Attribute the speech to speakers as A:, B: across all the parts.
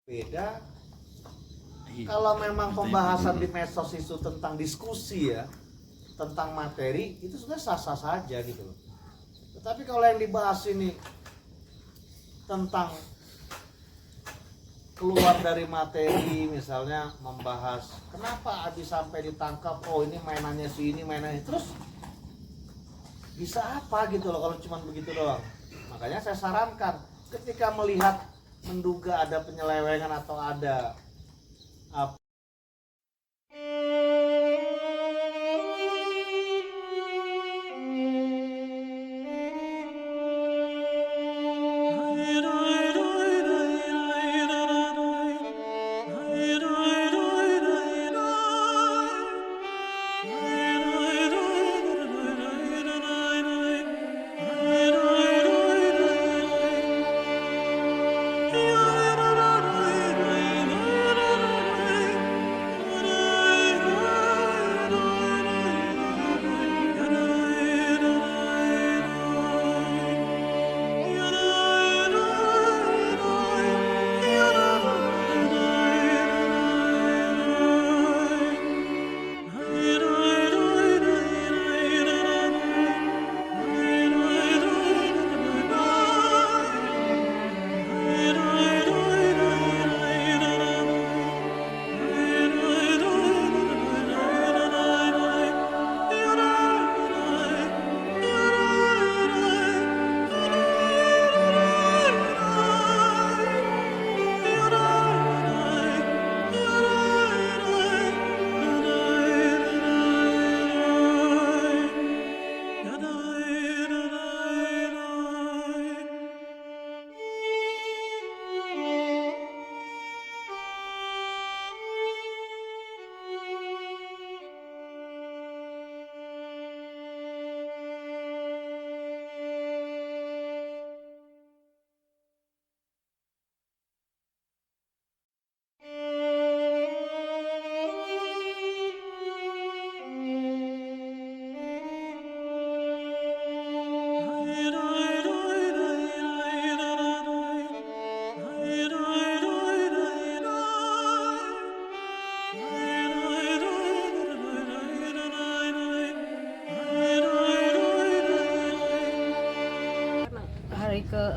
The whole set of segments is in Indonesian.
A: Beda kalau memang pembahasan di medsos itu tentang diskusi ya, tentang materi, itu sudah sah-sah saja gitu loh. Tetapi kalau yang dibahas ini tentang keluar dari materi, misalnya membahas kenapa Abi sampai ditangkap, oh ini mainannya si ini, mainannya terus bisa apa gitu loh kalau cuma begitu doang. Makanya saya sarankan ketika melihat menduga ada penyelewengan atau ada apa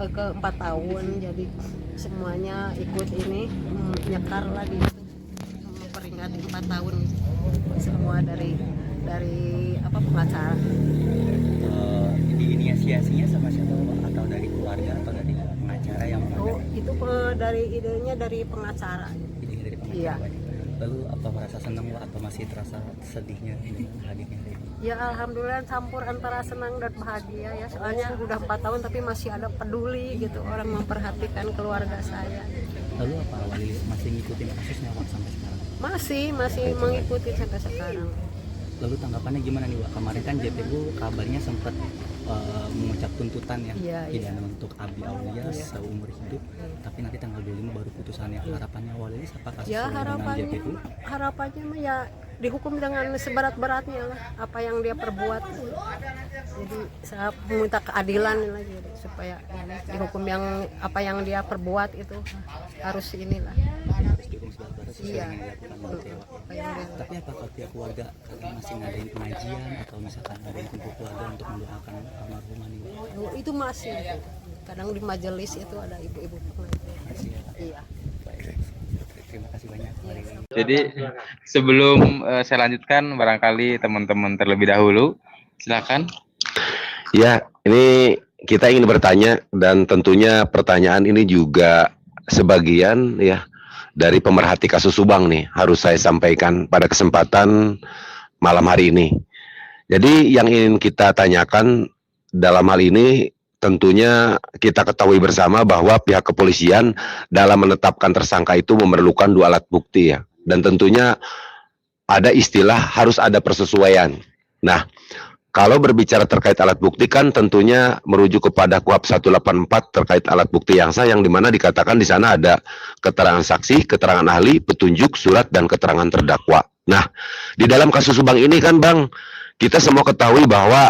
B: ke 4 tahun, jadi semuanya ikut ini nyekar lagi memperingati 4 tahun semua dari apa pengacara.
C: Diinisiasinya sama siapa Pak? Atau dari keluarga atau dari pengacara yang
B: Itu dari idenya dari pengacara.
C: Idenya dari pengacara.
B: Iya.
C: Lalu apa merasa senang Pak atau masih terasa sedihnya dengan hadirnya?
B: Ya alhamdulillah campur antara senang dan bahagia ya, soalnya udah 4 tahun tapi masih ada peduli gitu, orang memperhatikan keluarga saya.
C: Lalu apa Wali masih ngikutin kasusnya Pak sampai sekarang?
B: Masih mengikuti sampai sekarang.
C: Lalu tanggapannya gimana nih Pak? Kemarin kan JPU kabarnya sempat mengucap tuntutan ya, pidana untuk Abi Aulia seumur hidup, tapi nanti tanggal 25 baru putusannya. Harapannya Wali apakah sesuai dengan JPU?
B: Harapannya mah ya dihukum dengan seberat-beratnya lah apa yang dia perbuat. Jadi saya meminta keadilan lagi supaya dihukum yang apa yang dia perbuat itu harus inilah.
C: Harus dihukum seberat-berat sesuai
B: Iya.
C: dengan yang dilakukan oleh Dewa. Tapi apakah pihak keluarga karena masih ngadain pengajian atau misalkan ngadain kumpul keluarga untuk mendoakan almarhumah nih?
B: Itu masih kadang di majelis itu ada ibu-ibu pengajian.
C: Masih ya Pak?
B: Iya.
C: Baik. Terima kasih banyak.
D: Jadi sebelum saya lanjutkan, barangkali teman-teman terlebih dahulu, silakan.
E: Ya, ini kita ingin bertanya dan tentunya pertanyaan ini juga sebagian ya dari pemerhati kasus Subang nih harus saya sampaikan pada kesempatan malam hari ini. Jadi yang ingin kita tanyakan dalam hal ini tentunya kita ketahui bersama bahwa pihak kepolisian dalam menetapkan tersangka itu memerlukan 2 alat bukti ya. Dan tentunya ada istilah harus ada persesuaian. Nah, kalau berbicara terkait alat bukti kan tentunya merujuk kepada KUHP 184 terkait alat bukti yang sah, yang dimana dikatakan di sana ada keterangan saksi, keterangan ahli, petunjuk, surat, dan keterangan terdakwa. Nah, di dalam kasus Subang ini kan Bang, kita semua ketahui bahwa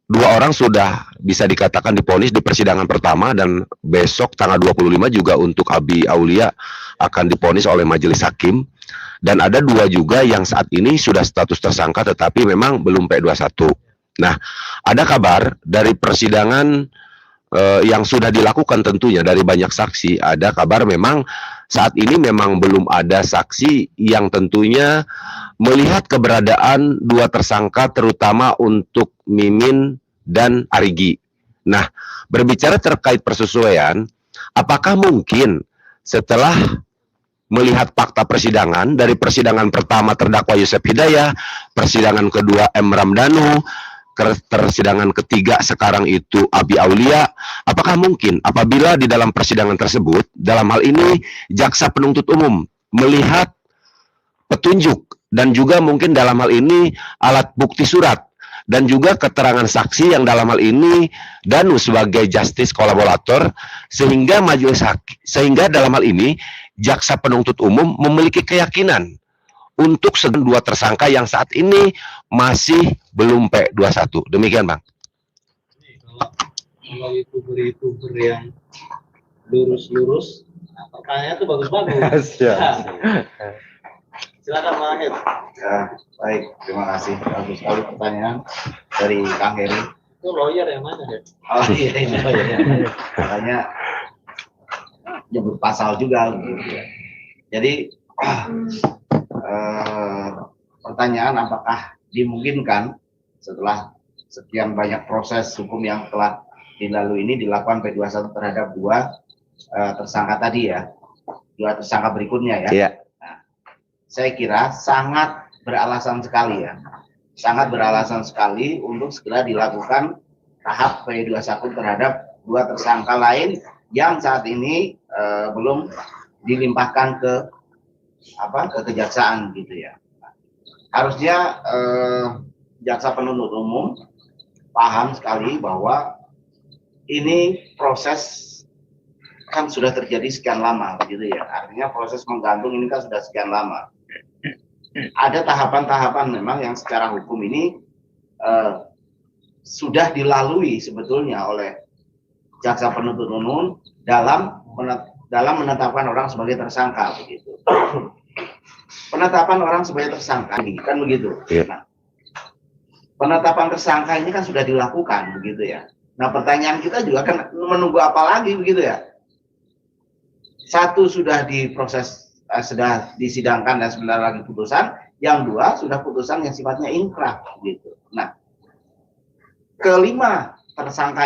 E: 2 orang sudah bisa dikatakan divonis di persidangan pertama, dan besok tanggal 25 juga untuk Abi Aulia akan diponis oleh majelis hakim, dan ada 2 juga yang saat ini sudah status tersangka tetapi memang belum P21. Nah, ada kabar dari persidangan yang sudah dilakukan tentunya dari banyak saksi, ada kabar memang saat ini memang belum ada saksi yang tentunya melihat keberadaan 2 tersangka terutama untuk Mimin dan Arigi. Nah, berbicara terkait persesuaian, apakah mungkin setelah melihat fakta persidangan, dari persidangan pertama terdakwa Yosef Hidayah, persidangan kedua M. Ramdhanu, persidangan ketiga sekarang itu Abi Aulia, apakah mungkin apabila di dalam persidangan tersebut, dalam hal ini jaksa penuntut umum melihat petunjuk dan juga mungkin dalam hal ini alat bukti surat dan juga keterangan saksi yang dalam hal ini Danu sebagai justice kolaborator, sehingga sehingga dalam hal ini jaksa penuntut umum memiliki keyakinan untuk 2 tersangka yang saat ini masih belum P21. Demikian, Bang.
A: Kalau youtuber yang lurus-lurus, nah, pertanyaannya tuh bagus-bagus. Silakan Bang Ahir.
F: Ya, baik, terima kasih. Bagus sekali pertanyaan dari Kang Heri.
A: Itu lawyer yang mana ya?
F: Oh iya, ini lawyer yang mana? Makanya nyebut pasal juga. Gitu. Jadi pertanyaan apakah dimungkinkan setelah sekian banyak proses hukum yang telah dilalui ini dilakukan P21 terhadap 2 tersangka tadi ya, 2 tersangka berikutnya ya.
E: Iya.
F: Nah, saya kira sangat beralasan sekali ya, sangat beralasan sekali untuk segera dilakukan tahap P21 terhadap 2 tersangka lain yang saat ini belum dilimpahkan ke kejaksaan gitu ya. Harusnya jaksa penuntut umum paham sekali bahwa ini proses kan sudah terjadi sekian lama gitu ya. Artinya proses menggantung ini kan sudah sekian lama. Ada tahapan-tahapan memang yang secara hukum ini sudah dilalui sebetulnya oleh jaksa penuntut umum dalam menetapkan orang sebagai tersangka begitu. Penetapan orang sebagai tersangka ini kan begitu. Nah, penetapan tersangka ini kan sudah dilakukan begitu ya. Nah, pertanyaan kita juga kan menunggu apa lagi begitu ya. Satu sudah diproses, sudah disidangkan dan sebentar lagi putusan. Yang 2 sudah putusan yang sifatnya inkrah gitu. Nah, kelima tersangka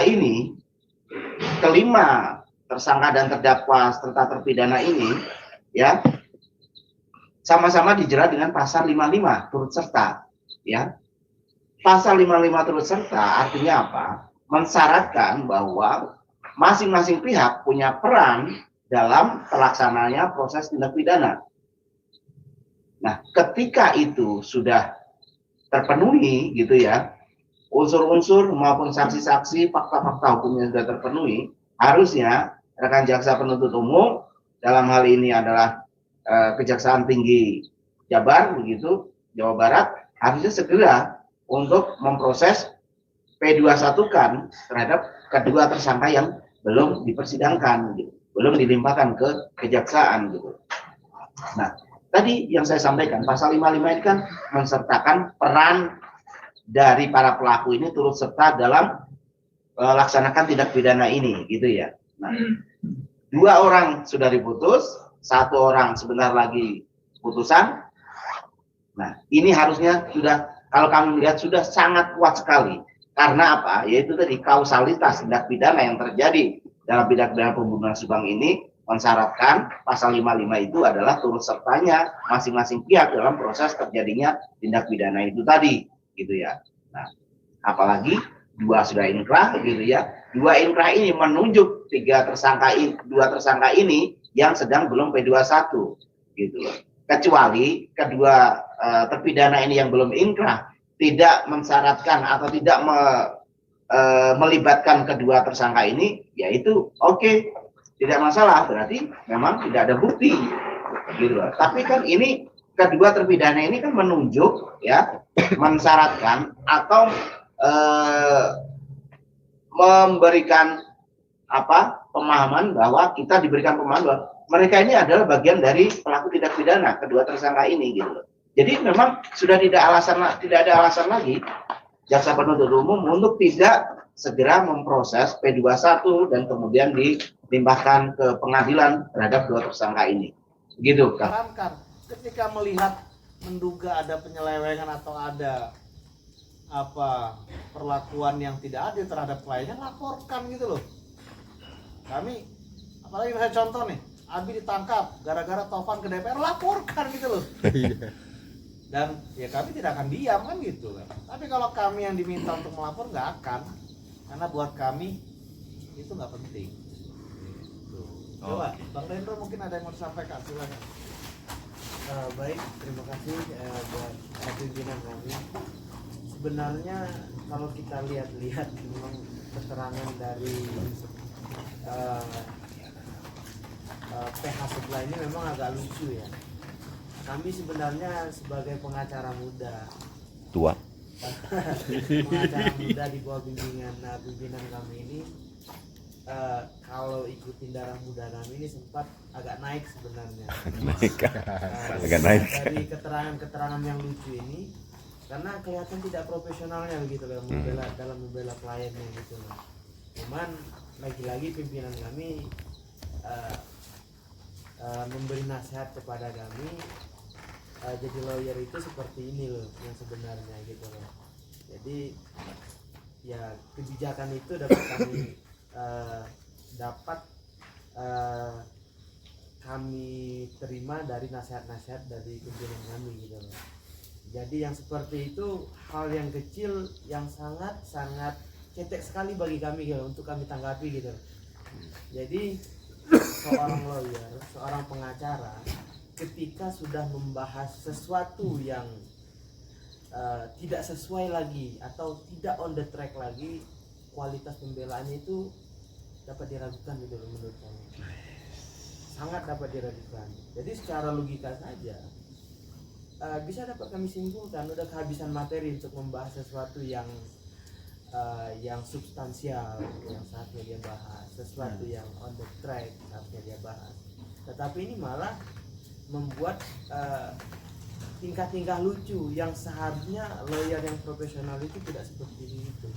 F: dan terdakwa serta terpidana ini ya sama-sama dijerat dengan pasal 55 turut serta ya. Pasal 55 turut serta artinya apa? Mensyaratkan bahwa masing-masing pihak punya peran dalam pelaksananya proses tindak pidana. Nah, ketika itu sudah terpenuhi gitu ya, unsur-unsur maupun saksi-saksi, fakta-fakta hukumnya sudah terpenuhi, harusnya rekan jaksa penuntut umum dalam hal ini adalah Kejaksaan Tinggi Jabar begitu, Jawa Barat, harusnya segera untuk memproses P21-kan terhadap kedua tersangka yang belum dipersidangkan gitu, belum dilimpahkan ke kejaksaan gitu. Nah, tadi yang saya sampaikan pasal 55 ini kan mensertakan peran dari para pelaku ini turut serta dalam laksanakan tindak pidana ini gitu ya. Nah, 2 orang sudah diputus, 1 orang sebentar lagi putusan. Nah, ini harusnya sudah, kalau kami melihat sudah sangat kuat sekali. Karena apa? Yaitu tadi kausalitas tindak pidana yang terjadi dalam tindak pidana pembunuhan Subang ini mensyaratkan pasal 55 itu adalah turut sertanya masing-masing pihak dalam proses terjadinya tindak pidana itu tadi, gitu ya. Nah, apalagi 2 sudah inkrah, gitu ya. 2 inkrah ini menunjuk 2 tersangka ini yang sedang belum P21, gitu loh. Kecuali kedua terpidana ini yang belum inkrah tidak mensyaratkan atau tidak melibatkan kedua tersangka ini, yaitu oke, tidak masalah, berarti memang tidak ada bukti, gitu loh. Tapi kan ini kedua terpidana ini kan menunjuk ya, mensyaratkan atau memberikan pemahaman bahwa kita diberikan pemahaman bahwa mereka ini adalah bagian dari pelaku tindak pidana, kedua tersangka ini gitu loh. Jadi memang sudah tidak ada alasan lagi jaksa penuntut umum untuk tidak segera memproses P21 dan kemudian dilimpahkan ke pengadilan terhadap dua tersangka ini. Begitu, Kak.
A: Sarankan ketika melihat menduga ada penyelewengan atau ada perlakuan yang tidak adil terhadap kliennya, laporkan gitu loh. Kami, apalagi misalnya contoh nih, Abi ditangkap gara-gara Tovan ke DPR, laporkan gitu loh. Dan ya kami tidak akan diam kan gitu kan. Tapi kalau kami yang diminta untuk melapor nggak akan, karena buat kami itu nggak penting. Gitu. Coba, Bang Rendro mungkin ada yang mau disampaikan, silakan.
G: Baik, terima kasih buat pimpinan kami. Sebenarnya kalau kita lihat-lihat memang keterangan dari PH sebelah ini memang agak lucu ya. Kami sebenarnya sebagai pengacara muda,
E: Tua.
G: pengacara muda di bawah pimpinan kami ini, kalau ikutin darah muda kami ini sempat agak naik sebenarnya.
E: Agak naik.
G: Dari keterangan-keterangan yang lucu ini, karena kelihatan tidak profesionalnya begitu dalam membela kliennya gitu. Cuman lagi-lagi pimpinan kami memberi nasihat kepada kami, jadi lawyer itu seperti ini loh yang sebenarnya gitu loh. Jadi ya kebijakan itu dapat kami terima dari nasihat-nasihat dari pimpinan kami gitu loh. Jadi yang seperti itu hal yang kecil yang sangat cetek sekali bagi kami gitu untuk kami tanggapi gitu. Jadi seorang lawyer, seorang pengacara ketika sudah membahas sesuatu yang tidak sesuai lagi atau tidak on the track lagi, kualitas pembelaannya itu dapat diragukan gitu loh menurut kami. Sangat dapat diragukan. Jadi secara logika saja bisa dapat kami simpulkan udah kehabisan materi untuk membahas sesuatu yang substansial yang saatnya dia bahas, sesuatu yang on the track saatnya dia bahas. Tetapi ini malah membuat tingkah-tingkah lucu yang seharusnya lawyer yang profesional itu tidak seperti itu.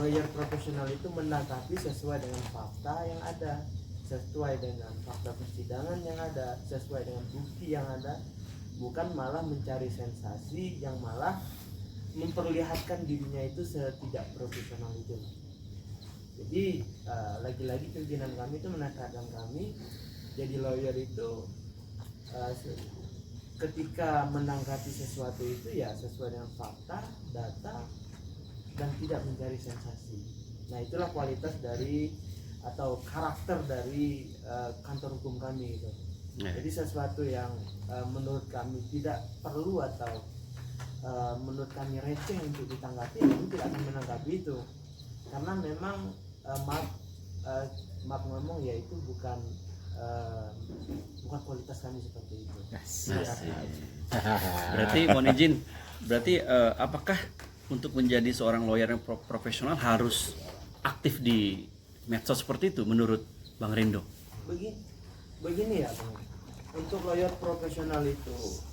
G: Lawyer profesional itu menanggapi sesuai dengan fakta yang ada, sesuai dengan fakta persidangan yang ada, sesuai dengan bukti yang ada, bukan malah mencari sensasi yang malah memperlihatkan dirinya itu setidak profesional itu. Jadi lagi-lagi pimpinan kami itu menasihatkan kami jadi lawyer itu ketika menanggapi sesuatu itu ya sesuai dengan fakta, data, dan tidak mencari sensasi. Nah itulah kualitas dari atau karakter dari kantor hukum kami itu. Jadi sesuatu yang menurut kami tidak perlu atau menurut kami receh untuk ditanggapi, kami tidak akan menanggapi itu karena memang maaf ngomong ya itu bukan kualitas kami seperti itu.
H: Berarti mohon izin, apakah untuk menjadi seorang lawyer yang profesional harus aktif di medsos seperti itu menurut Bang Rindo?
G: Begini ya Bang, untuk lawyer profesional itu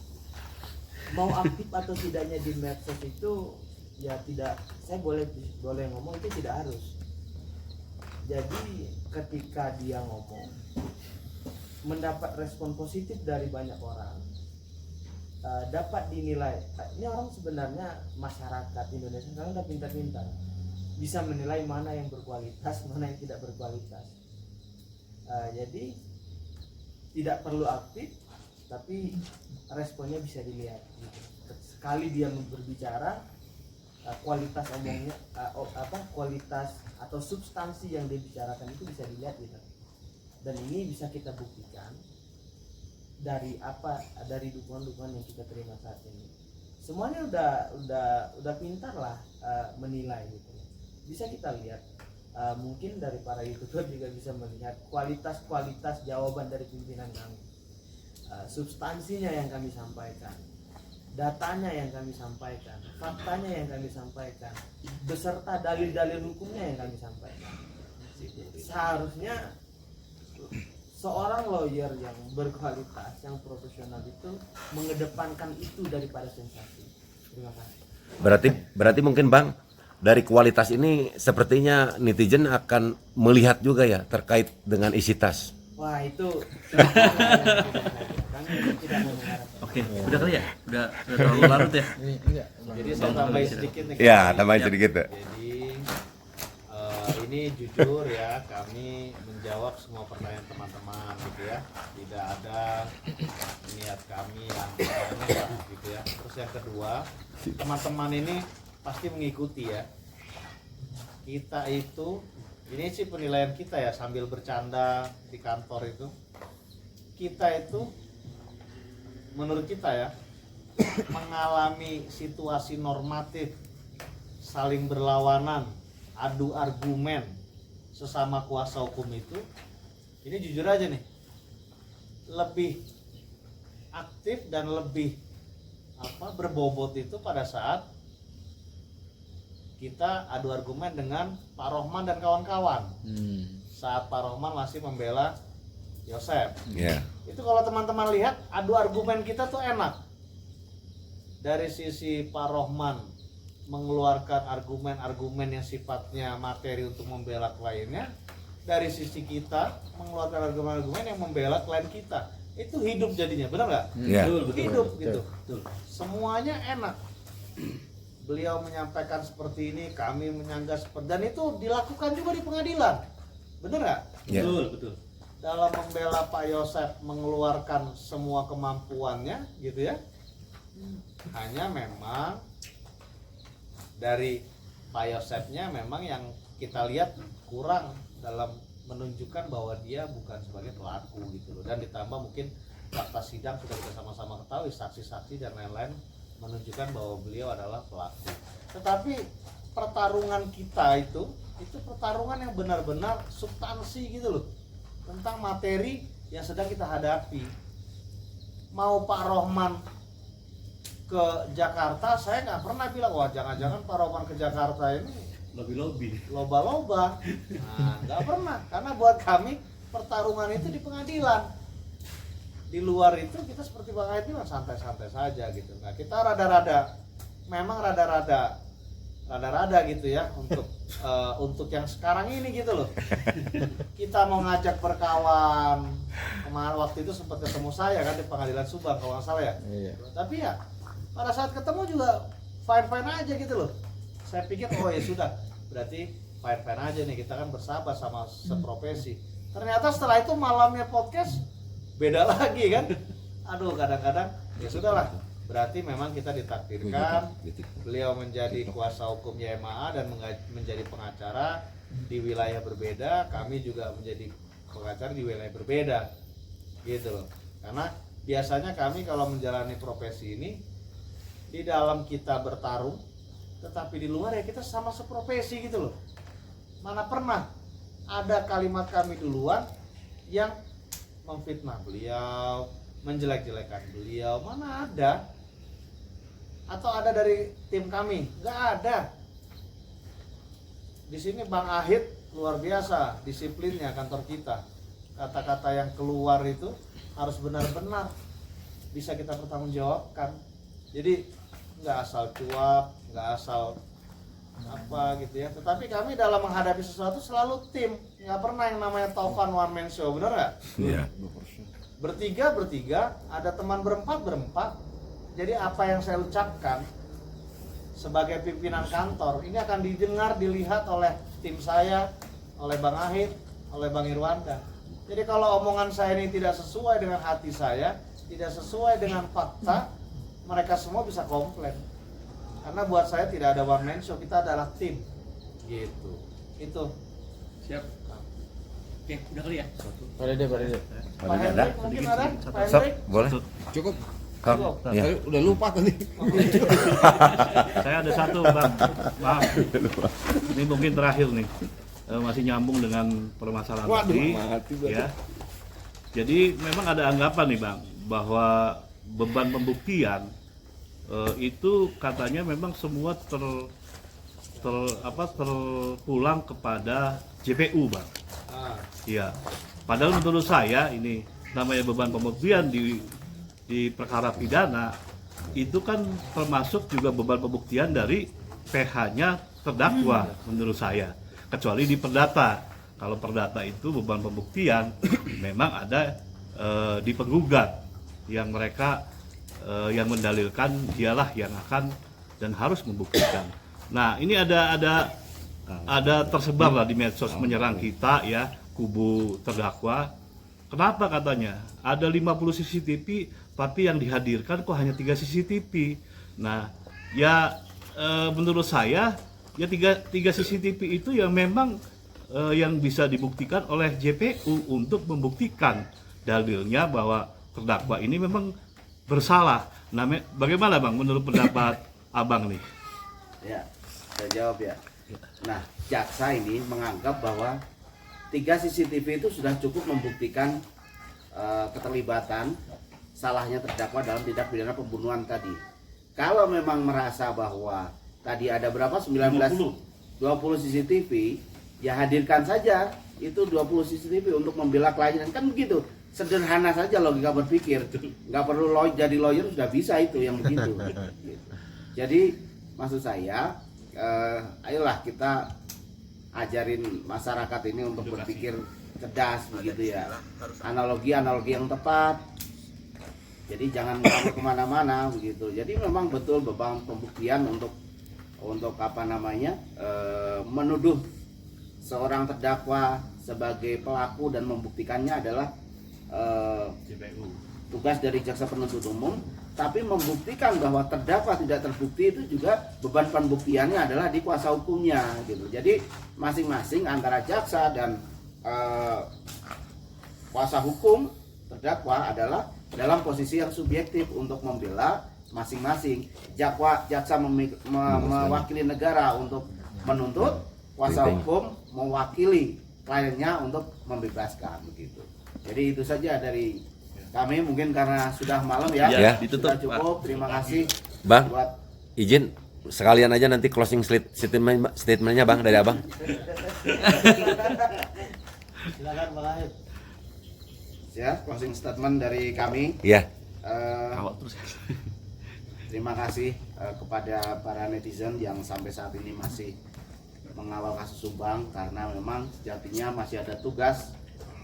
G: mau aktif atau tidaknya di medsos itu ya tidak, saya boleh ngomong itu tidak harus. Jadi ketika dia ngomong mendapat respon positif dari banyak orang, dapat dinilai ini orang sebenarnya masyarakat Indonesia sekarang udah pintar-pintar bisa menilai mana yang berkualitas, mana yang tidak berkualitas. Jadi tidak perlu aktif tapi responnya bisa dilihat gitu. Sekali dia berbicara, kualitas omongnya kualitas atau substansi yang dia bicarakan itu bisa dilihat gitu. Dan ini bisa kita buktikan dari dukungan-dukungan yang kita terima saat ini. Semuanya udah pintar lah menilai gitu. Bisa kita lihat, mungkin dari para YouTuber juga bisa melihat kualitas jawaban dari pimpinan kami, substansinya yang kami sampaikan, datanya yang kami sampaikan, faktanya yang kami sampaikan, beserta dalil-dalil hukumnya yang kami sampaikan. Seharusnya seorang lawyer yang berkualitas, yang profesional itu mengedepankan itu daripada sensasi. Terima kasih.
E: Berarti mungkin Bang, dari kualitas ini sepertinya netizen akan melihat juga ya terkait dengan isi tas.
G: Wah itu kami tidak mau mengharapkan.
H: Oke, udah kali ya? Udah terlalu larut ya?
A: Jadi saya tambahin sedikit nih.
E: Ya, tambahin sedikit.
A: Jadi ini jujur ya, kami menjawab semua pertanyaan teman-teman gitu ya. Tidak ada niat kami yang aneh gitu ya. Terus yang kedua, teman-teman ini pasti mengikuti ya. Kita itu, ini sih penilaian kita ya sambil bercanda di kantor itu. Kita itu menurut kita ya mengalami situasi normatif, saling berlawanan, adu argumen sesama kuasa hukum itu, ini jujur aja nih, lebih aktif dan lebih berbobot itu pada saat kita adu argumen dengan Pak Rohman dan kawan-kawan. Saat Pak Rohman masih membela Yosef. Itu kalau teman-teman lihat adu argumen kita tuh enak. Dari sisi Pak Rohman mengeluarkan argumen-argumen yang sifatnya materi untuk membela kliennya, dari sisi kita mengeluarkan argumen-argumen yang membela klien kita. Itu hidup jadinya, benar nggak? Hidup gitu. Semuanya enak. Beliau menyampaikan seperti ini, kami menyanggah seperti, dan itu dilakukan juga di pengadilan, benar nggak?
H: Betul.
A: Dalam membela Pak Yosef mengeluarkan semua kemampuannya, gitu ya. Hanya memang dari Pak Yosefnya memang yang kita lihat kurang dalam menunjukkan bahwa dia bukan sebagai pelaku gitu loh. Dan ditambah mungkin fakta sidang sudah kita sama-sama ketahui, saksi-saksi dan lain-lain menunjukkan bahwa beliau adalah pelaku. Tetapi pertarungan kita itu pertarungan yang benar-benar substansi gitu loh, tentang materi yang sedang kita hadapi. Mau Pak Rohman ke Jakarta, saya nggak pernah bilang wah jangan-jangan Pak Rohman ke Jakarta ini loba-loba. Nah, nggak pernah, karena buat kami pertarungan itu di pengadilan. Di luar itu kita seperti Bang Ait bilang santai-santai saja gitu. Nah, kita rada-rada gitu ya untuk yang sekarang ini gitu loh. Kita mau ngajak berkawan. Kemarin waktu itu sempat ketemu saya kan di Pengadilan Subang kalau nggak salah ya. Tapi ya pada saat ketemu juga fine-fine aja gitu loh. Saya pikir oh ya sudah, berarti fine-fine aja nih, kita kan bersahabat sama seprofesi. Ternyata setelah itu malamnya podcast beda lagi kan. Aduh, kadang-kadang ya sudahlah, berarti memang kita ditakdirkan beliau menjadi kuasa hukum YMAA dan menjadi pengacara di wilayah berbeda, kami juga menjadi pengacara di wilayah berbeda gitu loh. Karena biasanya kami kalau menjalani profesi ini, di dalam kita bertarung, tetapi di luar ya kita sama seprofesi gitu loh. Mana pernah ada kalimat kami duluan yang memfitnah beliau, menjelek-jelekan beliau, mana ada? Atau ada dari tim kami? Nggak ada. Di sini Bang Ahid luar biasa disiplinnya kantor kita. Kata-kata yang keluar itu harus benar-benar bisa kita pertanggungjawabkan. Jadi nggak asal cuap, nggak asal apa gitu ya. Tetapi kami dalam menghadapi sesuatu selalu tim, nggak pernah yang namanya Taufan one man show, benar nggak?
E: Iya.
A: Bertiga, ada teman berempat. Jadi apa yang saya ucapkan sebagai pimpinan kantor ini akan didengar, dilihat oleh tim saya, oleh Bang Ahid, oleh Bang Irwanda. Jadi kalau omongan saya ini tidak sesuai dengan hati saya, tidak sesuai dengan fakta, mereka semua bisa komplain. Karena buat saya tidak ada one man show, kita adalah tim. Gitu. Itu.
H: Siap. Oke, udah kali ya?
A: Pak Hendrik mungkin ada? Pak Hendrik?
E: Boleh?
I: Cukup.
A: Cukup.
E: Ya.
I: Saya udah lupa tadi.
J: Saya ada satu Bang, maaf. Ini mungkin terakhir nih, masih nyambung dengan permasalahan tadi. Ya. Jadi memang ada anggapan nih Bang, bahwa beban pembuktian itu katanya memang semua terpulang kepada JPU Bang. Iya. Padahal menurut saya ini namanya beban pembuktian di perkara pidana itu kan termasuk juga beban pembuktian dari PH-nya terdakwa menurut saya. Kecuali di perdata. Kalau perdata itu beban pembuktian memang ada di penggugat yang mereka yang mendalilkan dialah yang akan dan harus membuktikan. Nah, ini ada tersebar lah di medsos menyerang kita ya, kubu terdakwa. Kenapa katanya? Ada 50 CCTV tapi yang dihadirkan kok hanya 3 CCTV. Nah, ya menurut saya ya 3 CCTV itu yang memang yang bisa dibuktikan oleh JPU untuk membuktikan dalilnya bahwa terdakwa ini memang bersalah. Nah, bagaimana Bang menurut pendapat Abang nih?
F: Ya, saya jawab ya. Nah, jaksa ini menganggap bahwa 3 CCTV itu sudah cukup membuktikan keterlibatan salahnya terdakwa dalam tindak pidana pembunuhan tadi. Kalau memang merasa bahwa tadi ada berapa? 20 CCTV, ya hadirkan saja itu 20 CCTV untuk membela klien. Kan begitu. Sederhana saja logika berpikir. Nggak perlu jadi lawyer, sudah bisa itu yang begitu. Jadi maksud saya, ayolah kita ajarin masyarakat ini untuk berpikir cerdas begitu ya. Analogi yang tepat. Jadi jangan kemana-mana begitu. Jadi memang betul beban pembuktian untuk apa namanya menuduh seorang terdakwa sebagai pelaku dan membuktikannya adalah tugas dari jaksa penuntut umum. Tapi membuktikan bahwa terdakwa tidak terbukti itu juga beban pembuktiannya adalah di kuasa hukumnya gitu. Jadi masing-masing antara jaksa dan kuasa hukum terdakwa adalah dalam posisi yang subjektif untuk membela masing-masing. Jaksa mewakili negara untuk menuntut, kuasa hukum mewakili kliennya untuk membebaskan begitu. Jadi itu saja dari kami, mungkin karena sudah malam ya.
I: Ya,
F: Sudah cukup. Terima kasih
I: Bang.
F: buat
I: Izin sekalian aja nanti closing statementnya Bang dari Abang.
A: Silakan Bang Ahid.
F: ya closing statement dari kami.
I: Iya.
F: Terima kasih kepada para netizen yang sampai saat ini masih mengawal kasus Subang, karena memang sejatinya masih ada tugas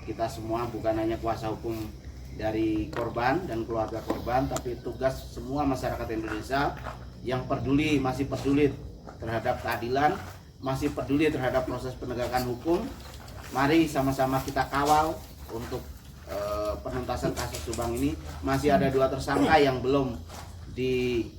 F: kita semua, bukan hanya kuasa hukum dari korban dan keluarga korban, tapi tugas semua masyarakat Indonesia yang peduli, masih peduli terhadap keadilan, masih peduli terhadap proses penegakan hukum. Mari sama-sama kita kawal untuk penuntasan kasus Subang ini. Masih ada 2 tersangka yang belum disidang.